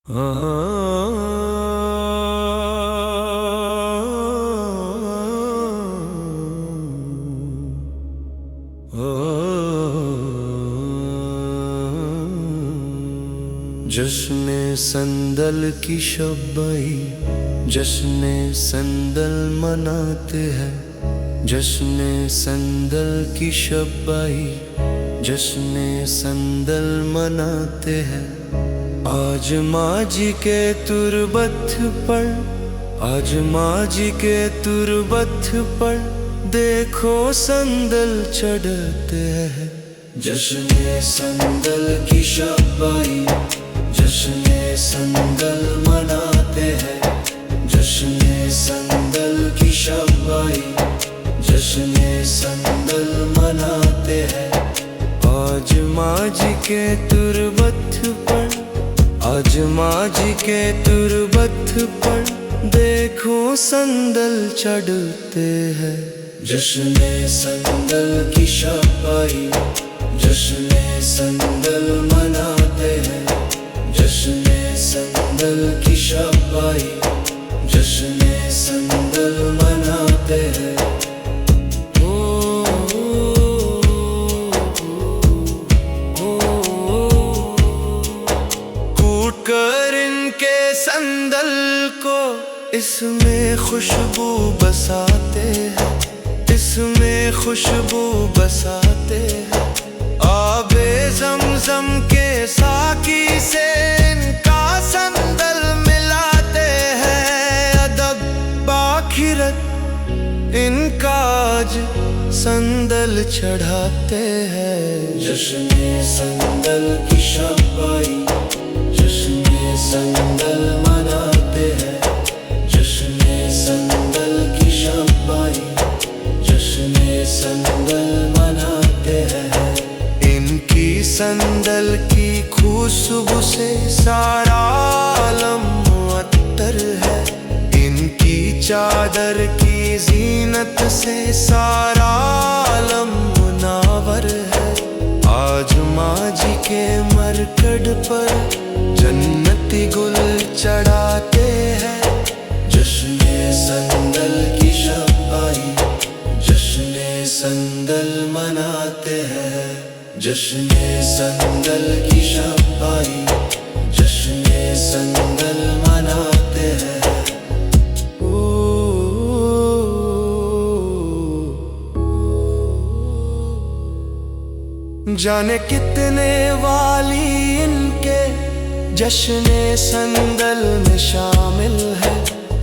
जश्न संदल की शब्बाई, जश्न संदल मनाते हैं। जश्न संदल की शब्बाई, जश्न संदल मनाते हैं। आज माजी के तुरबत पर, आज माजी के तुरबत पर देखो संदल चढ़ते हैं। जश्न संदल की शब्बाई, जश्न संदल मनाते हैं। जश्न संदल की शब्बाई, जश्न संदल मनाते हैं। आज माजी के तुरबत पर, आज माजी के तुरबत पर देखो संदल चढ़ते हैं। जश्न संदल की शब्बाई, जश्न संदल मनाते हैं। जश्न संदल की शब्बाई, जश्न संदल मनाते हैं। कूट कर इनके संदल को इसमें खुशबू बसाते हैं, इसमें खुशबू बसाते हैं। आबे ज़मज़म के साकी से इनका संदल मिलाते हैं। अदब बाखिरत इनका आज संदल चढ़ाते हैं। जश्न संदल की शब्बाई, जश्न संदल मनाते हैं। जश्न संदल की शब्बाई, जश्न संदल मनाते हैं। इनकी संदल की खुशबू से सारा आलम मुअत्तर है। इनकी चादर की जीनत से सारा आलम मुनावर है। आज माजी के मरकड पर जन्नती गुल चढ़ाते हैं। जश्न संदल की शब्बाई, जश्न संदल मनाते हैं। जश्न संदल की शब्बाई, जश्न संदल मनाते हैं। जाने कितने वाली इनके जश्न संदल में शामिल है।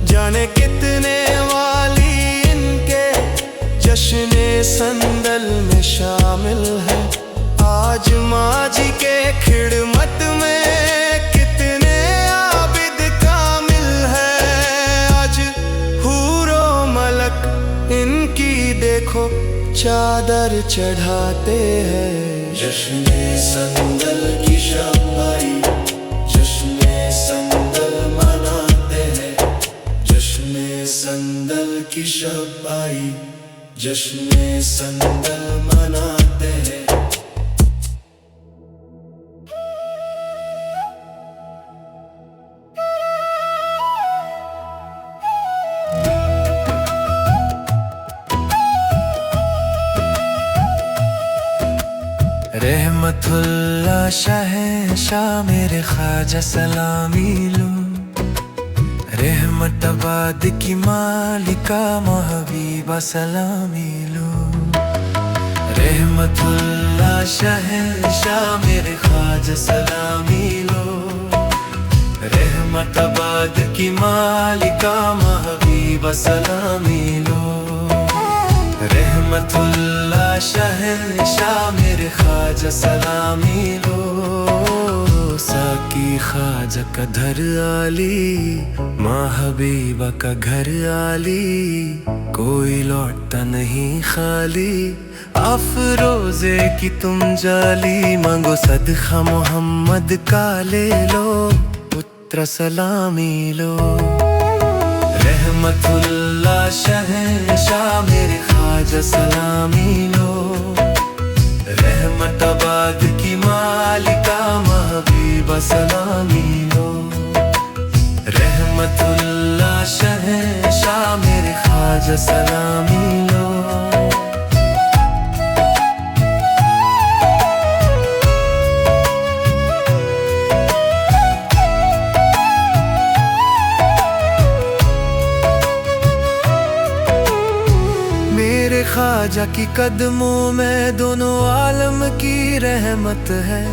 जाने कितने वाली इनके जश्न संदल में शामिल है। आज माजी के खिदमत में कितने आबिद कामिल है। आज हूरो मलक इनकी देखो चादर चढ़ाते हैं। जश्न संदल की शब्बाई, जश्न संदल मनाते हैं। जश्न संदल की शब्बाई, जश्न संदल मनाते हैं। रहमतुल्लाह शहंशाह मेरे ख्वाजा सलामी लो। रहमताबाद की मालिका महबीबा सलामी लो। रहमतुल्लाह शहंशाह मेरे ख्वाजा सलामी लो। रहमताबाद की मालिका महबीबा सलामी लो। रहमतुल्लाह शहंशाह मेरे ख्वाजा सलामी लो। साकी ख्वाजा का घर आली, माँ हबीबा का घर आली। कोई लौटता नहीं खाली, अफरोज़े की तुम जाली। मांगो सदका मोहम्मद का ले लो, पुत्र सलामी लो। रहमतुल्लाह शहंशाह मेरे ख्वाजा सलामी लो। रहमताबाद की मालिका महबीबा सलामी लो। ख्वाजा सलामी लो। मेरे ख्वाजा की कदमों में दोनों आलम की रहमत है।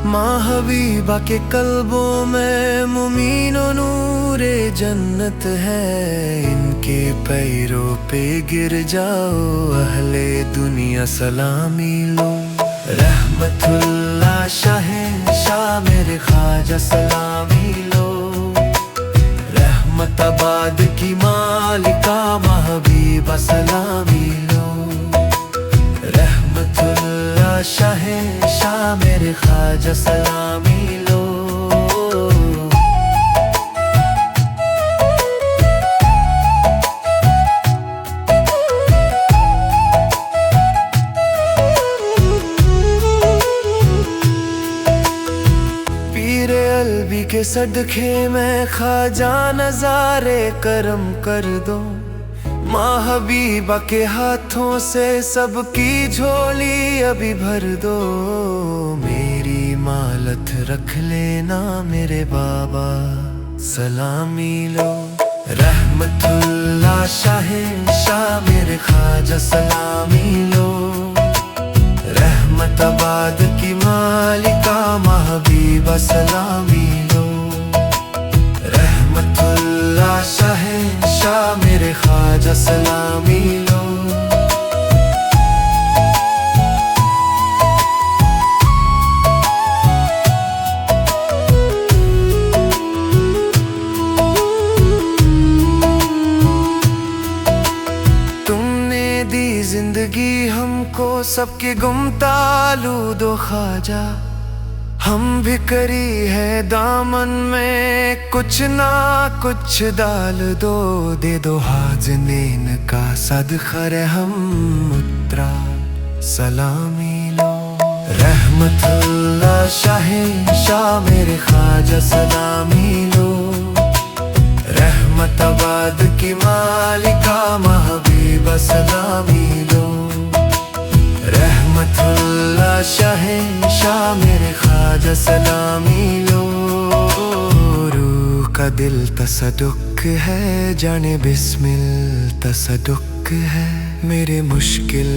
माँ हबीबा के कल्बों में मुमीनो नूरे जन्नत है। इनके पैरों पे गिर जाओ अहले दुनिया सलामी लो। रहमतुल्लाह शहंशाह मेरे ख्वाजा सलामी लो। रहमताबाद की मालिका माँ हबीबा सलामी लो। रहमतुल्लाह शहंशाह मेरे ख्वाजा सलामी लो। पीरे अलवी के सदके में ख्वाजा नज़ारे करम कर दो। माँ हबीबा के हाथों से सबकी झोली अभी भर दो। मेरी मालत रख लेना मेरे बाबा सलामी लो। रहमतुल्लाह शहंशाह मेरे ख्वाजा सलामी लो। रहमताबाद की मालिका माँ हबीबा सलामी लो। रहमतुल्लाह शहंशाह मेरे ख्वाजा सलामी लो। तुमने दी जिंदगी हमको सबके गुमतालू दो ख्वाजा। हम भी करी है दामन में कुछ ना कुछ डाल दो। दे दो हाज़िनीन का सदका हम मुत्रा सलामी लो। रहमतुल्लाह शहंशाह मेरे ख्वाजा सलामी लो। रहमताबाद की मालिका माँ हबीबा सलामी लो। रहमतुल्लाह शहंशाह मेरे ख्वाजा सलामी लो। रूह का दिल तसदुक है जाने बिस्मिल तसदुक है। मेरे मुश्किल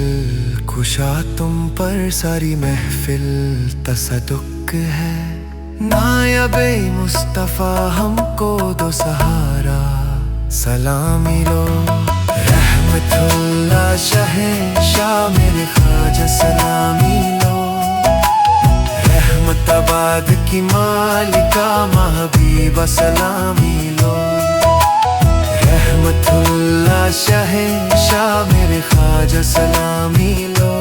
कुशा तुम पर सारी महफिल तसदुक है। नायबे मुस्तफ़ा हमको दो सहारा सलामी लो। रहमतुल्लाह शहंशाह मेरे ख्वाजा सलामी लो। रहमताबाद की मालिका माँ हबीबा सलामी लो। रहमतुल्लाह शहंशाह मेरे ख्वाजा सलामी लो।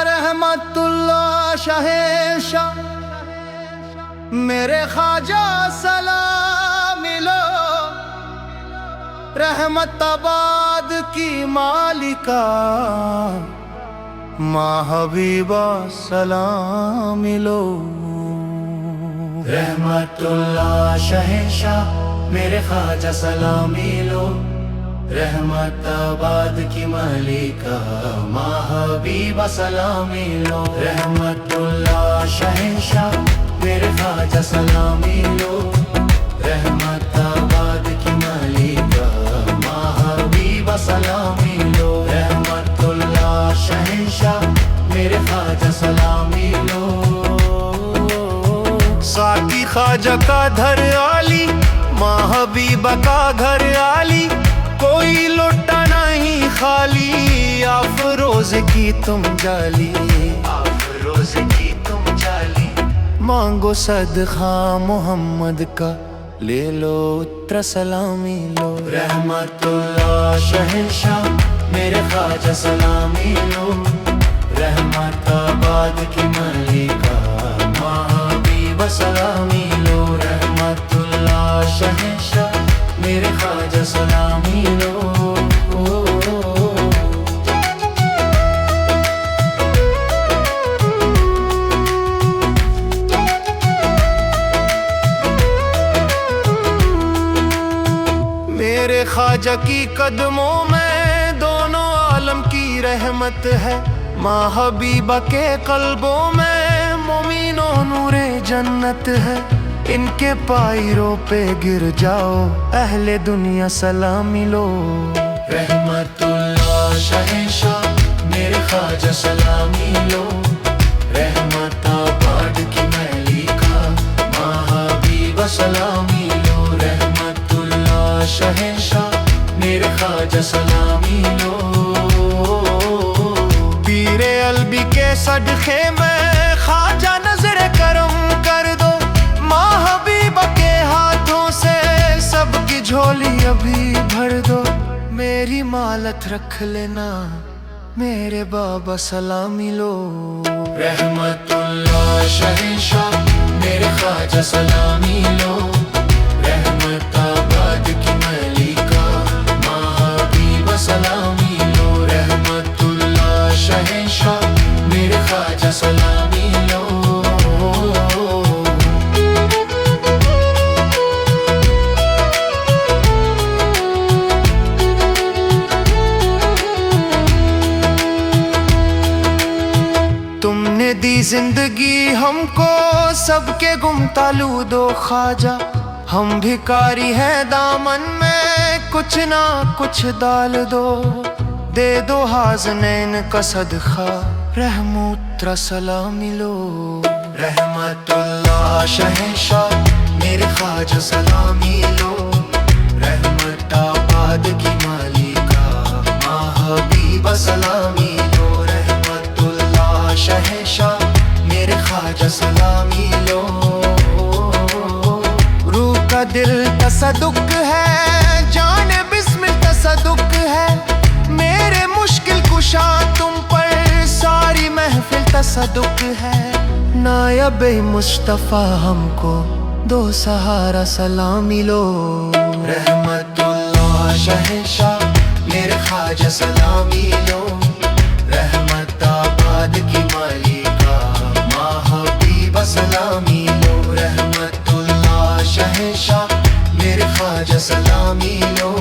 रहमतुल्लाह शहंशाह मेरे ख्वाजा सलामी लो। रहमताबाद की मालिका माँ हबीबा सलामी लो। रहमतुल्लाह शहंशाह मेरे ख्वाजा सलामी लो। रहमताबाद की मालिका माँ हबीबा सलामी लो। रहमतुल्लाह शहंशाह मेरे ख्वाजा सलामी लो। रहमताबाद की मालिका माँ हबीबा सलामी लो। रहमतुल्लाह शहंशाह मेरे ख्वाजा सलामी लो। साकी ख्वाजा का घर आली माँ हबीबा का घर आली। कोई लौटा नहीं खाली अफरोज की तुम जाली। अफरोज की तुम जाली। मांगो सदका मोहम्मद का ले लो उत्तर सलामी लो। रहमतुल्लाह शहंशाह मेरे ख्वाजा सलामी लो। रहमताबाद की मालिका माँ हबीबा सलामी लो। रहमतुल्लाह शहंशाह ख्वाजा की कदमों में दोनों आलम की रहमत है। माँ हबीबा के कल्बों में मोमिनो नूरे जन्नत है। इनके पायरों पे गिर जाओ अहले दुनिया सलामी लो। रहमतुल्लाह शहंशाह मेरे ख्वाजा सलामी लो। रहमताबाद की मलिका माँ हबीबा सलामी लो। रहमतुल्लाह शहंशाह मेरे ख्वाजा सलामी लो। पीरे अलबी के सदक़े में ख्वाजा नजर करम कर दो। माँ हबीबा के हाथों से सबकी झोली अभी भर दो। मेरी मालत रख लेना मेरे बाबा सलामी लो। रहमतुल्लाह शहंशाह मेरे ख्वाजा सलामी लो। रहमताबाद की मलिका माँ हबीबा सलामी लो। रहमतुल्लाह शहंशाह मेरे ख्वाजा सलामी लो। तुमने दी जिंदगी हमको सबके गुमतालू दो ख्वाजा। हम भिखारी हैं दामन में कुछ ना कुछ डाल दो। दे दो हाज़नैन का सदका रहमूत्रा सलामी लो। रहमतुल्लाह शहंशाह मेरे ख्वाजा सलामी लो। रहमताबाद की मालिका माँ हबीबा सलामी लो। रहमतुल्लाह शहंशाह मेरे ख्वाजा सलामी लो। रूह का दिल तसदुक है जान बिस्मिल तसदुक है। मेरे मुश्किल कुशा तुम पर सारी महफिल तसदुक है। नायब मुस्तफा हमको दो सहारा सलामी लो। रहमतुल्लाह शहंशाह मेरे ख्वाजा सलामी लो। रहमताबाद की मालिका माँ हबीबा सलामी लो। रहमतुल्लाह शहंशाह मेरे ख्वाजा सलामी लो।